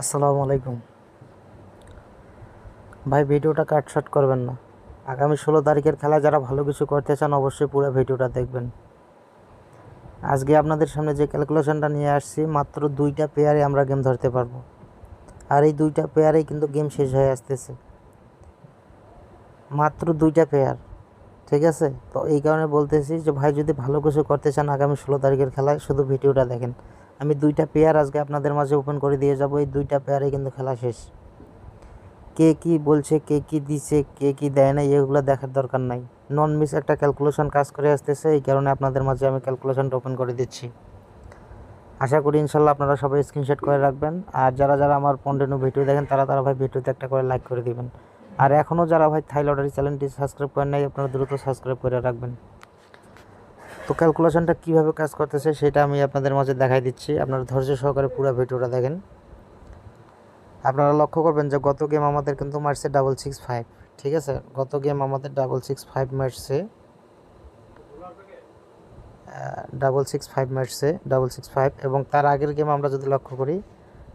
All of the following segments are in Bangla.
আসসালামু আলাইকুম ভাই, ভিডিওটা কাটশট করবেন না। আগামী 16 তারিখের খেলায় যারা ভালো কিছু করতে চান অবশ্যই পুরো ভিডিওটা দেখবেন। আজকে আপনাদের সামনে যে ক্যালকুলেশনটা নিয়ে আসছি, মাত্র 2টা পেয়ারে আমরা গেম ধরতে পারবো, আর এই 2টা পেয়ারেই কিন্তু গেম শেষ হয়ে আসতেছে। মাত্র 2টা পেয়ার, ঠিক আছে? তো এই কারণে বলতেছি যে ভাই, যদি ভালো কিছু করতে চান আগামী 16 তারিখের খেলায় শুধু ভিডিওটা দেখেন। আমি 2টা পেয়ার আজকে আপনাদের মাঝে ওপেন করে দিয়ে যাব। এই 2টা পেয়ারেই কিন্তু খেলা শেষ। কে কি বলছে, কে কি দিছে, কে কি দেয় না, এগুলো দেখার দরকার নাই। নন মিস একটা ক্যালকুলেশন কাজ করে আসতেছে, এই কারণে আপনাদের মাঝে আমি ক্যালকুলেশনটা ওপেন করে দিচ্ছি। আশা করি ইনশাল্লাহ আপনারা সবাই স্ক্রিনশট করে রাখবেন। আর যারা যারা আমার কন্টিনিউ ভিডিও দেখেন তারা ভাই ভিডিওতে একটা করে লাইক করে দিবেন। আর এখনও যারা ভাই থাই লটারি চ্যানেলটি সাবস্ক্রাইব করেন নাই, আপনারা দ্রুত সাবস্ক্রাইব করে রাখবেন। তো ক্যালকুলেশনটা কীভাবে কাজ করতেছে সেটা আমি আপনাদের মাঝে দেখাই দিচ্ছি, আপনারা ধৈর্য সহকারে পুরো ভিডিওটা দেখেন। আপনারা লক্ষ্য করবেন যে গত গেম আমাদের কিন্তু মারছে 665, ঠিক আছে? গত গেম আমাদের 665 মারছে, 665 এবং তার আগের গেম আমরা যদি লক্ষ্য করি,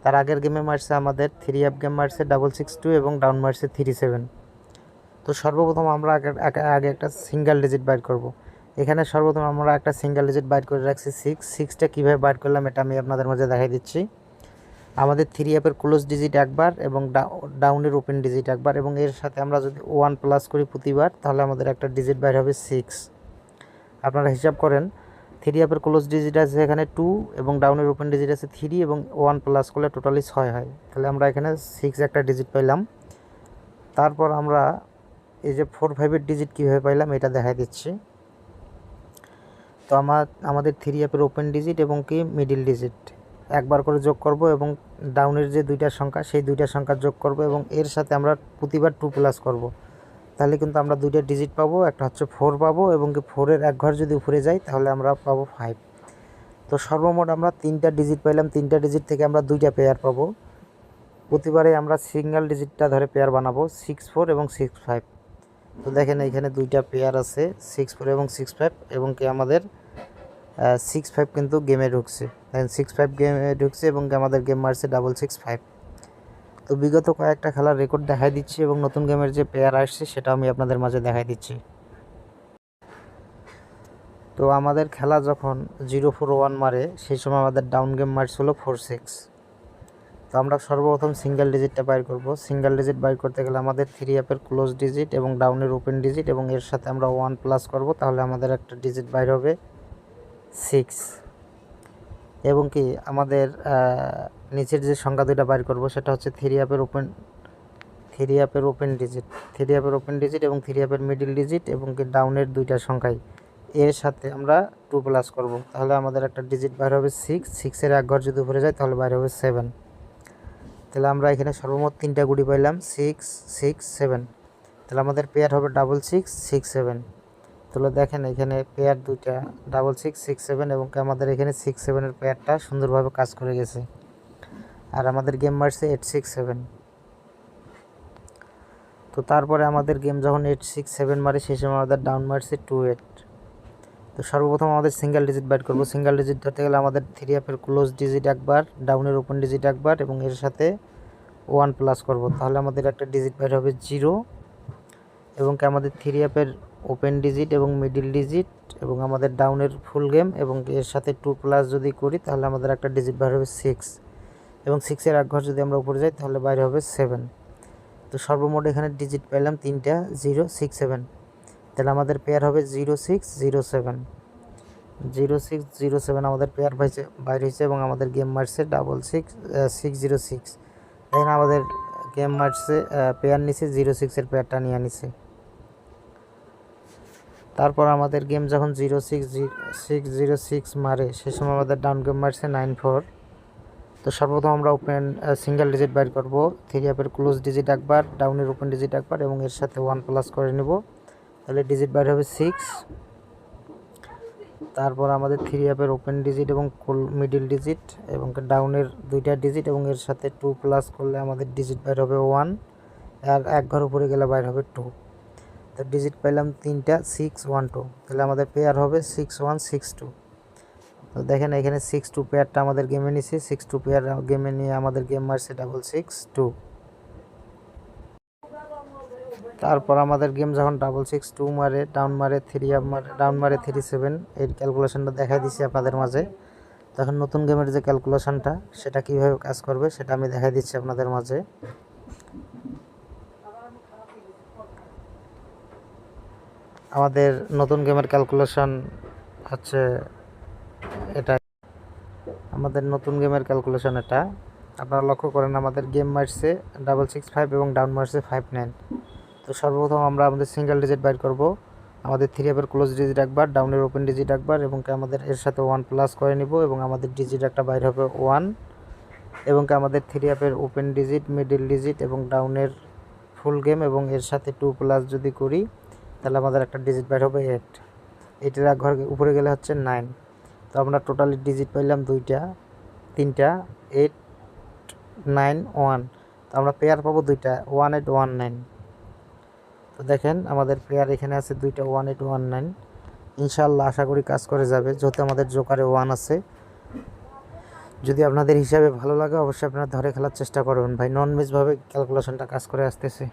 তার আগের গেমে মারছে আমাদের 3 গেম মারছে 662 এবং ডাউন মারছে 37। তো সর্বপ্রথম আমরা আগে একটা সিঙ্গেল ডিজিট বাইর করব। এখানে সর্বপ্রথম আমরা একটা সিঙ্গেল ডিজিট বাইর করে রাখছি 6টা কীভাবে বাইর করলাম এটা আমি আপনাদের মাঝে দেখাই দিচ্ছি। আমাদের 3 ক্লোজ ডিজিট একবার এবং ডাউনের ওপেন ডিজিট একবার, এবং এর সাথে আমরা যদি 1 প্লাস করি প্রতিবার, তাহলে আমাদের একটা ডিজিট বাইর হবে 6। আপনারা হিসাব করেন, 3 ক্লোজ ডিজিট আছে এখানে 2 এবং ডাউনের ওপেন ডিজিট আছে 3 এবং 1 প্লাস করলে টোটালি 6 হয়। তাহলে আমরা এখানে 6 একটা ডিজিট পাইলাম। তারপর আমরা এই যে 4-5 ডিজিট কীভাবে পাইলাম এটা দেখাই দিচ্ছি। তো আমাদের 3 ওপেন ডিজিট এবং কি মিডিল ডিজিট একবার করে যোগ করব, এবং ডাউনের যে 2টা সংখ্যা সেই 2টা সংখ্যা যোগ করব, এবং এর সাথে আমরা প্রতিবার 2 প্লাস করব। তাহলে কিন্তু আমরা 2টা ডিজিট পাবো, একটা হচ্ছে 4 পাবো, এবং কি 4-এর এক ঘর যদি উপরে যায় তাহলে আমরা পাবো 5। তো সর্বমোট আমরা 3টা ডিজিট পাইলাম। 3টা ডিজিট থেকে আমরা 2টা পেয়ার পাবো। প্রতিবারে আমরা সিঙ্গেল ডিজিটটা ধরে পেয়ার বানাবো 64 এবং 65। তো দেখেন এইখানে 2টা পেয়ার আছে 64 এবং 65, এবং কি আমাদের 65 কিন্তু গেমে ঢুকছে। দেখেন 65 গেমে ঢুকছে এবং আমাদের গেম মারছে 665। তো বিগত কয়েকটা খেলার রেকর্ড দেখাই দিচ্ছি, এবং নতুন গেমের যে পেয়ার আসছে সেটা আমি আপনাদের মাঝে দেখাই দিচ্ছি। তো আমাদের খেলা যখন 041 মারে সেই সময় আমাদের ডাউন গেম মারছিল 46। তো আমরা সর্বপ্রথম সিঙ্গেল ডিজিটটা বাইর করব। সিঙ্গেল ডিজিট বাইর করতে গেলে আমাদের 3 ক্লোজ ডিজিট এবং ডাউনের ওপেন ডিজিট এবং এর সাথে আমরা 1 প্লাস করব, তাহলে আমাদের একটা ডিজিট বাইর হবে 6। এবং কি আমাদের নিচের যে সংখ্যা দুইটা বাইর করব সেটা হচ্ছে 3 ওপেন ডিজিট, 3 ওপেন ডিজিট এবং 3 মিডিল ডিজিট, এবং কি ডাউনের 2টা সংখ্যাই এর সাথে আমরা 2 প্লাস করব, তাহলে আমাদের একটা ডিজিট বাইর হবে 6। 6-এর এক ঘর যদি উপরে যায় তাহলে বাইর হবে 7। তাহলে আমরা এখানে সর্বমোট 3টা গুটি পাইলাম 6, 6, 7। তাহলে আমাদের পেয়ার হবে 6, 6, 7। তাহলে দেখেন এখানে পেয়ার 2টা 6, 6, 7, এবং আমাদের এখানে 6, 7-এর পেয়ারটা সুন্দরভাবে কাজ করে গেছে। আর আমাদের গেম মারছে 8, 6, 7। তো তারপরে আমাদের গেম যখন 8, 6, 7 মারে সেই সময় আমাদের ডাউন মারছে 2, 8। তো সর্বপ্রথম আমাদের সিঙ্গেল ডিজিট বাইট করব। সিঙ্গেল ডিজিট ধরতে গেলে আমাদের 3 ক্লোজ ডিজিট একবার, ডাউনের ওপেন ডিজিট একবার, এবং এর সাথে 1 প্লাস করব, তাহলে আমাদের একটা ডিজিট বাইর হবে 0। এবং আমাদের 3 ওপেন ডিজিট এবং মিডিল ডিজিট এবং আমাদের ডাউনের ফুল গেম এবং এর সাথে 2 প্লাস যদি করি তাহলে আমাদের একটা ডিজিট বাইর হবে 6, এবং 6-এর এক ঘর যদি আমরা উপরে যাই তাহলে বাইরে হবে 7। তো সর্বমোট এখানে ডিজিট পেলাম 3টা 0, 6, 7। তাহলে আমাদের পেয়ার হবে 0, 6, 0, 7। 0, 6, 0, 7 আমাদের পেয়ার বাইর হয়েছে, এবং আমাদের গেম মারছে 6, 6, 0, 6। দেখেন আমাদের গেম মারছে পেয়ার নিছে 0, 6-এর পেয়ারটা নিয়ে নিছে। তারপর আমাদের গেম যখন 0, 6, 6, 0, 6 মারে সে সময় আমাদের ডাউন গেম মারছে 9, 4। তো সর্বপ্রথম আমরা ওপেন সিঙ্গেল ডিজিট বাইর করব। 3 ক্লোজ ডিজিট একবার, ডাউনের ওপেন ডিজিট একবার, এবং এর সাথে 1 প্লাস করে নেব, তাহলে ডিজিট বাইর হবে 6। তারপর আমাদের 3 ওপেন ডিজিট এবং মিডিল ডিজিট এবং ডাউনের 2টা ডিজিট এবং এর সাথে 2 প্লাস করলে আমাদের ডিজিট বাইর হবে 1, আর এক ঘর উপরে গেলে বাইর হবে 2। তো ডিজিট পেলাম 3টা 6, 1, 2। তাহলে আমাদের পেয়ার হবে 6, 1, 6, 2। তো দেখেন এখানে 6-2 পেয়ারটা আমাদের গেমে নিছে, 6-2 পেয়ার গেমে নিয়ে আমাদের গেম মারছে 662। তারপর আমাদের গেম যখন 662 মারে, ডাউন মারে 3 আপ মারে, ডাউন মারে 37, এর ক্যালকুলেশনটা দেখাই দিচ্ছি আপনাদের মাঝে। তখন নতুন গেমের যে ক্যালকুলেশনটা সেটা কিভাবে কাজ করবে সেটা আমি দেখাই দিচ্ছি আপনাদের মাঝে। আমাদের নতুন গেমের ক্যালকুলেশন হচ্ছে এটা, আমাদের নতুন গেমের ক্যালকুলেশন এটা। আপনারা লক্ষ্য করেন আমাদের গেম মারছে 665 এবং ডাউন মারছে 59। তো সর্বপ্রথম আমরা আমাদের সিঙ্গেল ডিজিট বাইর করব। আমাদের 3 আপের ক্লোজ ডিজিট একবার, ডাউনের ওপেন ডিজিট একবার, এবং আমাদের এর সাথে 1 প্লাস করে নিব এবং আমাদের ডিজিট একটা বাইর হবে 1, এবং আমাদের 3 আপের ওপেন ডিজিট, মিডল ডিজিট এবং ডাউনের ফুল গেম এবং এর সাথে 2 প্লাস যদি করি তাহলে আমাদের একটা ডিজিট বাইর হবে 8। এটার এক ঘর উপরে গেলে হচ্ছে 9। তো আমরা টোটালি ডিজিট পাইলাম 2টা, 3টা, 8, 9, 1। তো আমরা পেয়ার পাবো 2টা, 1819। তো দেখেন আমাদের পেয়ার এখানে আছে 2টা, 1819। ইনশাআল্লাহ আশা করি কাজ করে যাবে, যেহেতু আমাদের জোকারে 1 আছে। যদি আপনাদের হিসাবে ভালো লাগে অবশ্যই আপনারা ধরে খেলার চেষ্টা করবেন ভাই, নন ম্যাচভাবে ক্যালকুলেশনটা কাজ করে আসতেছে।